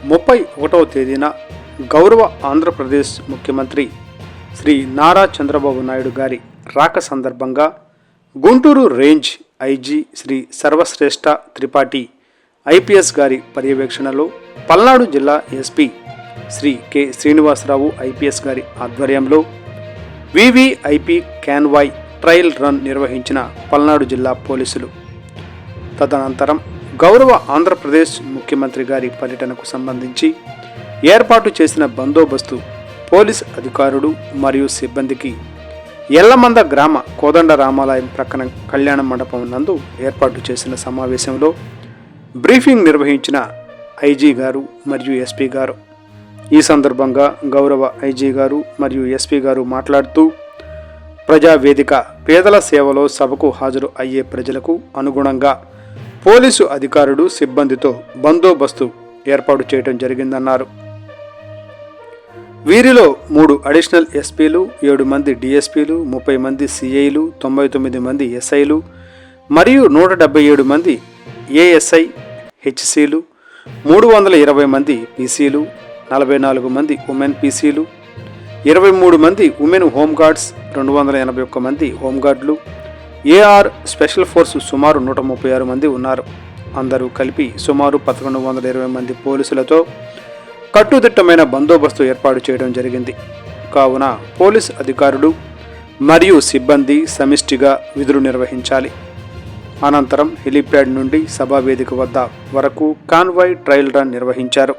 31వ తేదీన గౌరవ ఆంధ్రప్రదేశ్ ముఖ్యమంత్రి శ్రీ నారా చంద్రబాబు నాయుడు గారి రాక సందర్భంగా Guntur range IG Shri Sarvashreshtha Tripathi IPS గారి పర్యవేక్షణలో పల్నాడు జిల్లా SP Shri K Srinivasa Rao IPS గారి ఆధ్వర్యంలో వివిఐపి క్యాన్వాయ్ ట్రయల్ రన్ నిర్వహించిన పల్నాడు జిల్లా పోలీసులు. తదనంతరం గౌరవ ఆంధ్రప్రదేశ్ ముఖ్యమంత్రి గారి పర్యటనకు సంబంధించి ఏర్పాటు చేసిన బందోబస్తు పోలీస్ అధికారులు మరియు సిబ్బందికి ఎల్లమంద గ్రామ కోదండ రామాలయం ప్రక్కన కళ్యాణ మండపం నందు ఏర్పాటు చేసిన సమావేశంలో బ్రీఫింగ్ నిర్వహించిన ఐజీ గారు మరియు ఎస్పీ గారు. ఈ సందర్భంగా గౌరవ ఐజీ గారు మరియు ఎస్పీ గారు మాట్లాడుతూ ప్రజావేదిక పేదల సేవలో సభకు హాజరు అయ్యే ప్రజలకు అనుగుణంగా పోలీసు అధికారులు సిబ్బందితో బందోబస్తు ఏర్పాటు చేయడం జరిగిందన్నారు. వీరిలో 3 అడిషనల్ ఎస్పీలు, 7 మంది డిఎస్పీలు, 30 మంది సిఐలు, 99 మంది ఎస్ఐలు మరియు 177 మంది ఏఎస్ఐ హెచ్సీలు, 320 మంది పీసీలు, 44 మంది ఉమెన్ పీసీలు, 23 మంది ఉమెన్ హోంగార్డ్స్, 281 మంది హోంగార్డులు, ఏఆర్ స్పెషల్ ఫోర్స్ సుమారు 136 మంది ఉన్నారు. అందరూ కలిపి సుమారు 1120 మంది పోలీసులతో కట్టుదిట్టమైన బందోబస్తు ఏర్పాటు చేయడం జరిగింది. కావున పోలీస్ అధికారులు మరియు సిబ్బంది సమిష్టిగా విధులు నిర్వహించాలి. అనంతరం హెలీప్యాడ్ నుండి సభావేదిక వద్ద వరకు కాన్వాయ్ ట్రయల్ రన్ నిర్వహించారు.